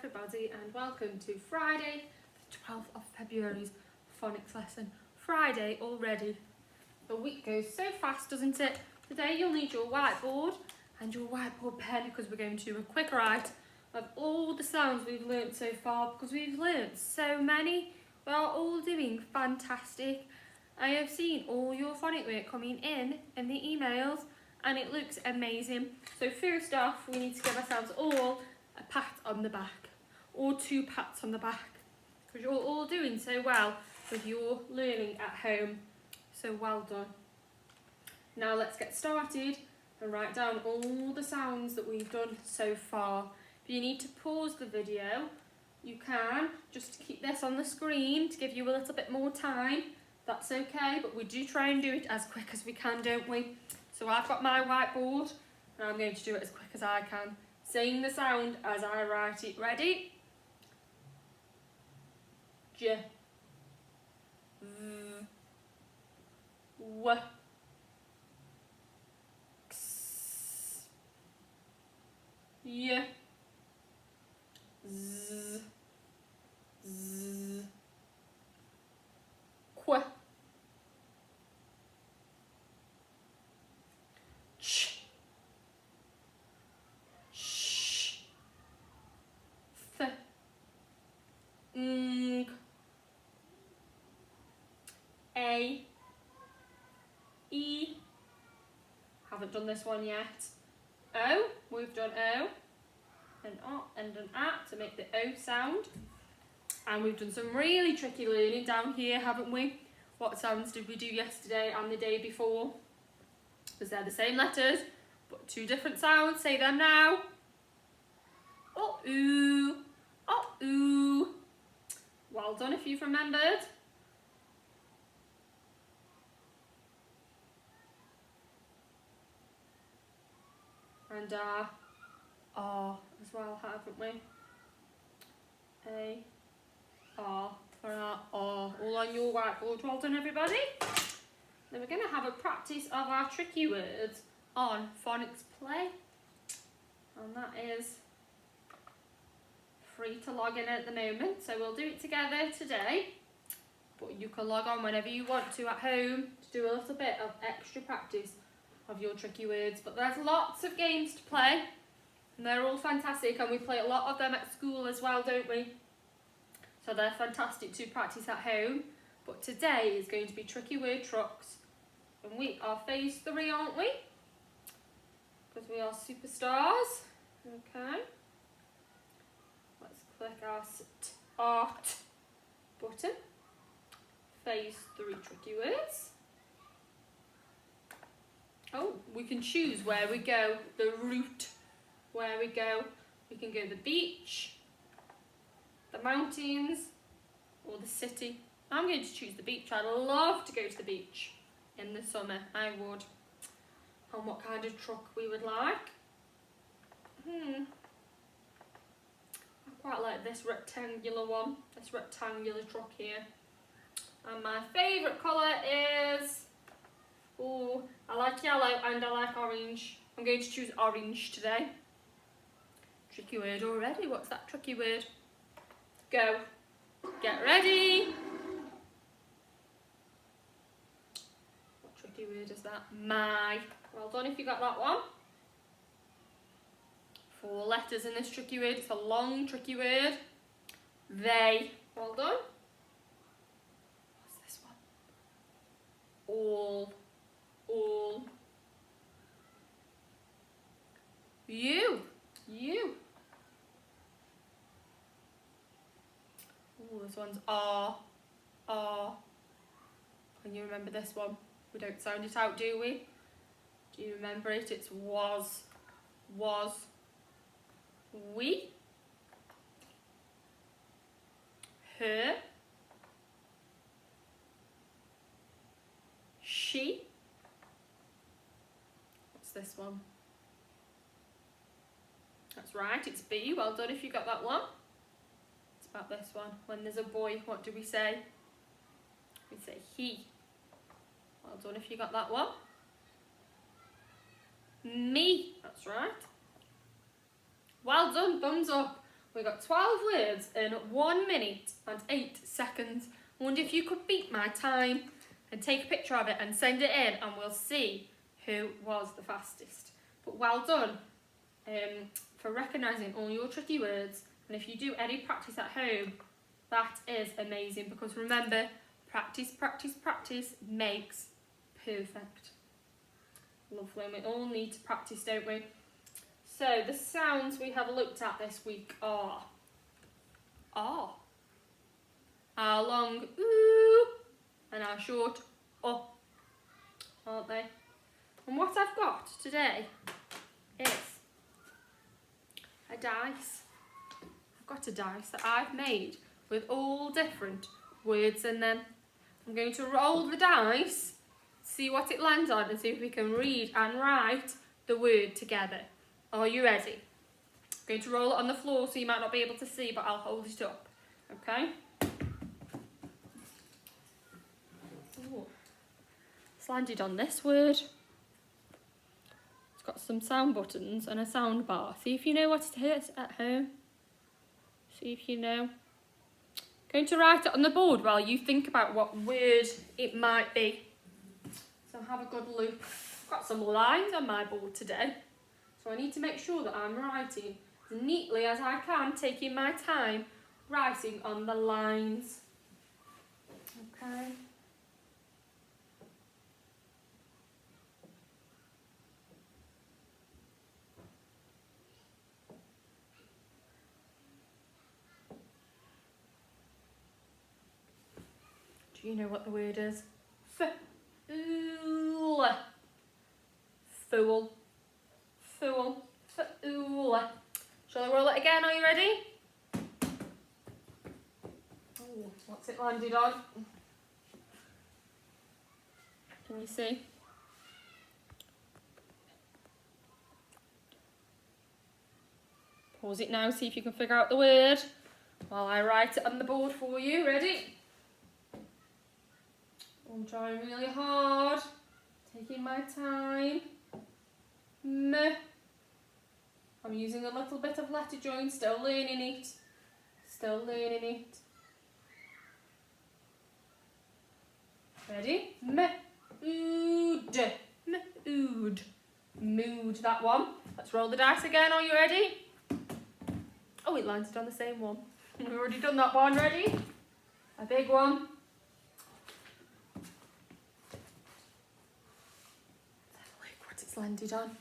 everybody and welcome to Friday, the 12th of February's phonics lesson. Friday already. The week goes so fast, doesn't it? Today you'll need your whiteboard and your whiteboard pen because we're going to do a quick write of all the sounds we've learnt so far because we've learnt so many. We are all doing fantastic. I have seen all your phonic work coming in the emails and it looks amazing. So first off, we need to give ourselves all a pat on the back, or 2 pats on the back, because you're all doing so well with your learning at home. So well done. Now let's get started and write down all the sounds that we've done so far. If you need to pause the video, you can, just to keep this on the screen to give you a little bit more time. That's okay, but we do try and do it as quick as we can, don't we? So I've got my whiteboard and I'm going to do it as quick as I can, saying the sound as I write it. Ready? J, V, W, X, Y, Z, Z, Qu, Ch, Sh, Th, Ng, A, E, haven't done this one yet, O, we've done O, an O and an A to make the O sound. And we've done some really tricky learning down here, haven't we? What sounds did we do yesterday and the day before? Because they're the same letters, but 2 different sounds. Say them now. Oh, ooh. Oh, ooh. Well done if you've remembered. And R as well, haven't we? A, R for our R, all on your whiteboard. Well done, everybody. Then we're going to have a practice of our tricky words on Phonics Play, and that is free to log in at the moment, so we'll do it together today, but you can log on whenever you want to at home to do a little bit of extra practice of your tricky words. But there's lots of games to play and they're all fantastic, and we play a lot of them at school as well, don't we? So they're fantastic to practice at home. But today is going to be tricky word trucks, and we are phase 3, aren't we? Because we are superstars. Okay, let's click our start button. Phase 3 tricky words. Oh, we can choose where we go, the route where we go. We can go the beach, the mountains, or the city. I'm going to choose the beach. I'd love to go to the beach in the summer, I would. And what kind of truck we would like? I quite like this rectangular one, this rectangular truck here. And my favourite colour is, oh, I like yellow and I like orange. I'm going to choose orange today. Tricky word already. What's that tricky word? Go. Get ready. What tricky word is that? My. Well done if you got that one. 4 letters in this tricky word. It's a long tricky word. They. Well done. What's this one? All. All. You. You. Oh, this one's R. R. Can you remember this one? We don't sound it out, do we? Do you remember it? It's was. Was. We. Her. She. What's this one? That's right, it's B. Well done if you got that one. It's about this one. When there's a boy, what do we say? We say he. Well done if you got that one. Me. That's right. Well done, thumbs up. We got 12 words in 1 minute and 8 seconds. I wonder if you could beat my time and take a picture of it and send it in, and we'll see who was the fastest. But well done for recognising all your tricky words. And if you do any practice at home, that is amazing, because remember, practice, practice, practice makes perfect. Lovely, and we all need to practice, don't we? So the sounds we have looked at this week are our long ooh and our short oh, aren't they? And what I've got today is a dice. I've got a dice that I've made with all different words in them. I'm going to roll the dice, see what it lands on, and see if we can read and write the word together. Are you ready? I'm going to roll it on the floor so you might not be able to see, but I'll hold it up. Okay? Ooh. It's landed on this word. It's got some sound buttons and a sound bar. See if you know what it is at home. See if you know. Going to write it on the board while you think about what word it might be. So have a good look. I've got some lines on my board today. So I need to make sure that I'm writing as neatly as I can, taking my time writing on the lines. Okay. Do you know what the word is? Fool. Fool. Fool. Fool. Shall I roll it again? Are you ready? Oh, what's it landed on? Can you see? Pause it now, see if you can figure out the word while I write it on the board for you. Ready? I'm trying really hard, taking my time. I'm using a little bit of letter join, still learning it. Still learning it. Ready? Mood. Mood. Mood, that one. Let's roll the dice again. Are you ready? Oh, it landed on the same one. We've already done that one. Ready? A big one. Let's have a look what it's landed on.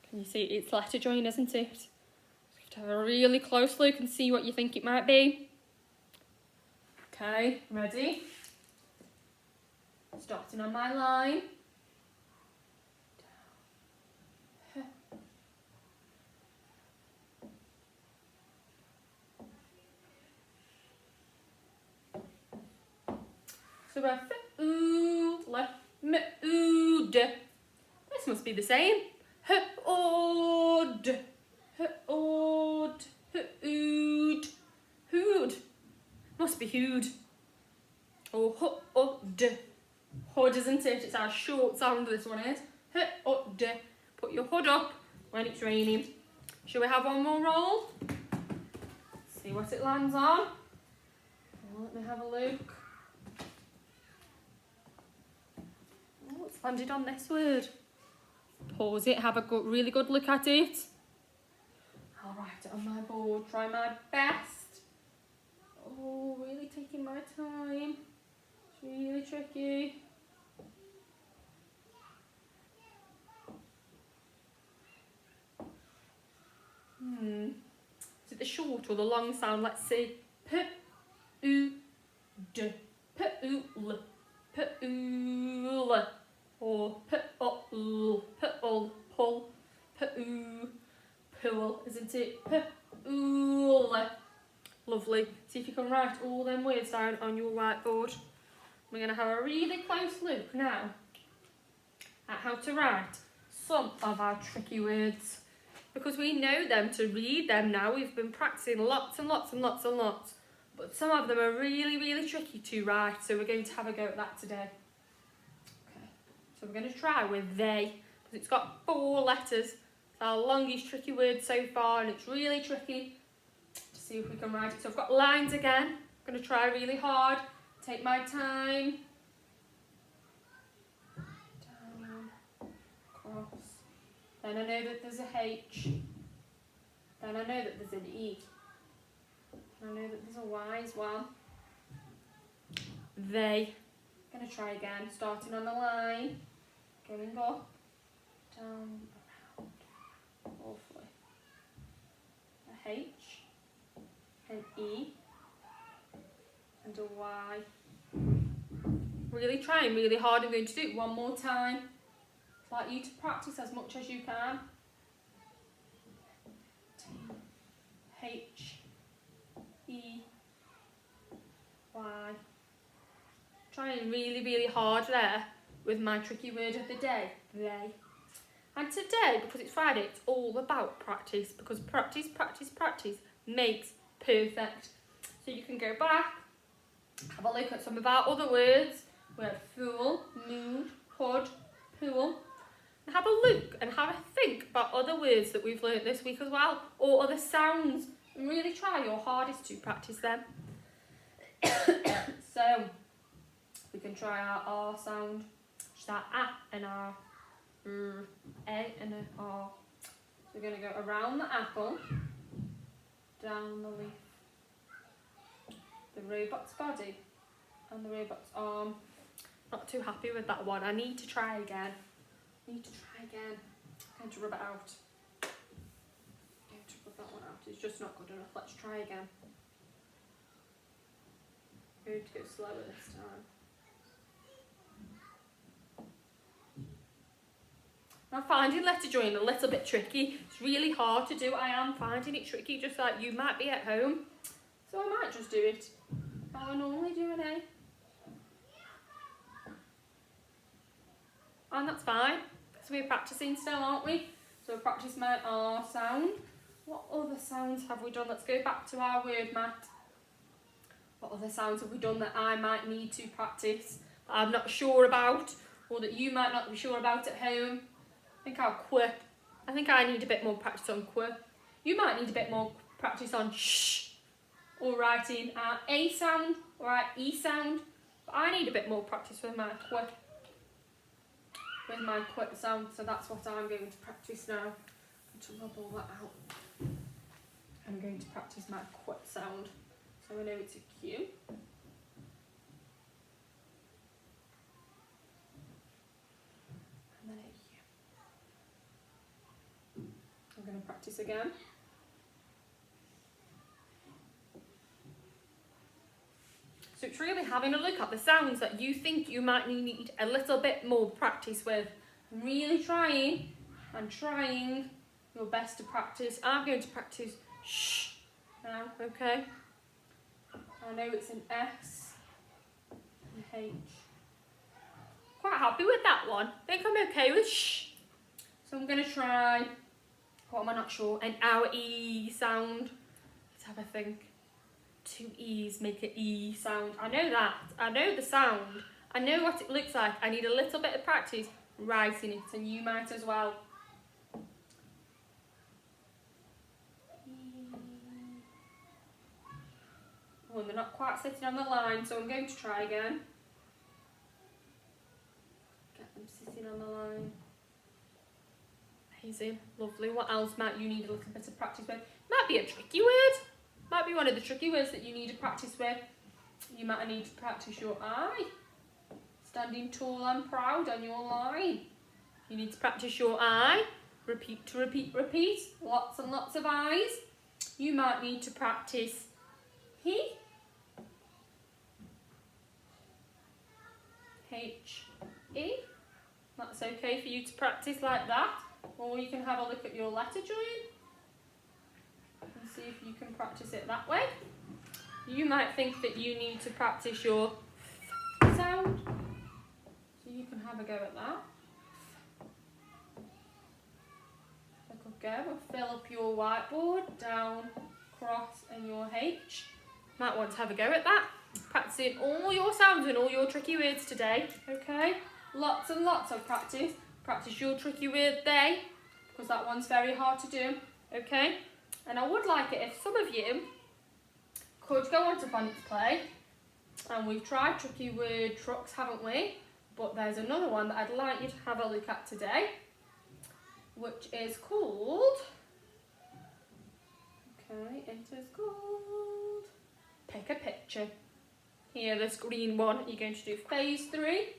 Can you see it's letter join, isn't it? So you have to have a really close look and see what you think it might be. Okay, ready? Starting on my line. So we're mood. This must be the same. Hood. Hood. Hood. Hood. Must be hood. Or hood. Hood, isn't it? It's our short sound, this one is. Hood. Put your hood up when it's raining. Shall we have one more roll? See what it lands on. Let me have a look. Oh, it's landed on this word. Pause it, have a really good look at it. I'll write it on my board, try my best. Oh, really taking my time. It's really tricky. Is it the short or the long sound? Let's see. P-oo-d. P-oo-l. P-oo-l. Or p-o-l. P-o-l. Pull. P-oo. Pool, isn't it? P-oo-l. Lovely. See if you can write all them words down on your whiteboard. We're going to have a really close look now at how to write some of our tricky words. Because we know them to read them now. We've been practicing lots and lots and lots and lots. But some of them are really, really tricky to write. So we're going to have a go at that today. Okay. So we're going to try with they. Because it's got 4 letters. It's our longest tricky word so far. And it's really tricky see if we can write it. So I've got lines again. I'm going to try really hard. Take my time. Down, across. Then I know that there's a H. Then I know that there's an E. And I know that there's a Y as well. They. I'm going to try again, starting on the line, going up, down, around, awfully. A H, an E, and a Y. Really trying really hard. I'm going to do it one more time. I'd like you to practice as much as you can. T, H, E, Y. Trying really, really hard there with my tricky word of the day, they. And today, because it's Friday, it's all about practice, because practice, practice, practice makes perfect. So you can go back, have a look at some of our other words. We had fool, mood, hood, pool. And have a look and have a think about other words that we've learnt this week as well, or other sounds, and really try your hardest to practice them. So, we can try our R sound, which is our A and our A and an R. So we're going to go around the apple, down the leaf, the robot's body, and the robot's arm. Not too happy with that one. I need to try again. I'm going to rub it out. I'm going to rub that one out. It's just not good enough. Let's try again. I'm going to go slower this time. I'm finding letter joining a little bit tricky. It's really hard to do. I am finding it tricky, just like you might be at home. So I might just do it how I normally do an A. And that's fine. So we're practicing still, aren't we? So we've practiced my R sound. What other sounds have we done? Let's go back to our word mat. What other sounds have we done that I might need to practice, that I'm not sure about, or that you might not be sure about at home? I think our quip. I think I need a bit more practice on quip. You might need a bit more practice on shh, or writing our A sound or our E sound. But I need a bit more practice with my quip. With my quip sound, so that's what I'm going to practice now. I'm going to rub all that out. I'm going to practice my quip sound. So I know it's a Q. And then a U. I'm going to practice again. So it's really having a look at the sounds that you think you might need a little bit more practice with. Really trying your best to practice. I'm going to practice shh now, okay? I know it's an S and H. Quite happy with that one. I think I'm okay with shh. So I'm going to try, what am I not sure, an our E sound. Let's have a think. Two E's make an E sound. I know that. I know the sound. I know what it looks like. I need a little bit of practice writing it, and you might as well. Oh, and they're not quite sitting on the line, so I'm going to try again. Get them sitting on the line. Amazing. Lovely. What else might you need a little bit of practice with? Might be a tricky word. Might be one of the tricky words that you need to practice with. You might need to practice your I. Standing tall and proud on your line. You need to practice your I. Repeat to repeat, repeat. Lots and lots of I's. You might need to practice he. H, E. That's okay for you to practice like that. Or you can have a look at your letter join. And see if you can practice it that way. You might think that you need to practice your f sound. So you can have a go at that. A good go. And fill up your whiteboard, down, cross, and your H. Might want to have a go at that. Practicing all your sounds and all your tricky words today. Okay? Lots and lots of practice. Practice your tricky word they, because that one's very hard to do. Okay? And I would like it if some of you could go on to Phonics Play, and we've tried tricky word trucks, haven't we? But there's another one that I'd like you to have a look at today, which is called, okay, it is called Pick a Picture. Here, this green one, you're going to do phase 3. Get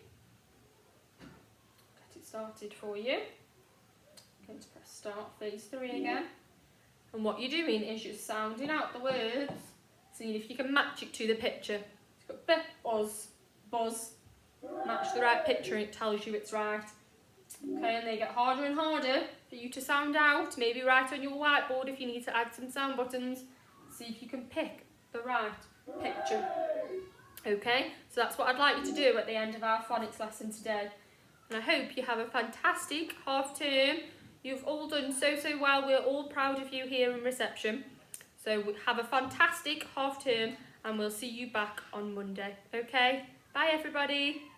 it started for you. I'm going to press start phase 3 again. And what you're doing is you're sounding out the words, seeing if you can match it to the picture. It's got b, buzz, buzz. Match the right picture and it tells you it's right. Okay, and they get harder and harder for you to sound out. Maybe write on your whiteboard if you need to add some sound buttons. See if you can pick the right picture. Okay, so that's what I'd like you to do at the end of our phonics lesson today. And I hope you have a fantastic half term. You've all done so well. We're all proud of you here in reception. So have a fantastic half term and we'll see you back on Monday. Okay, bye everybody.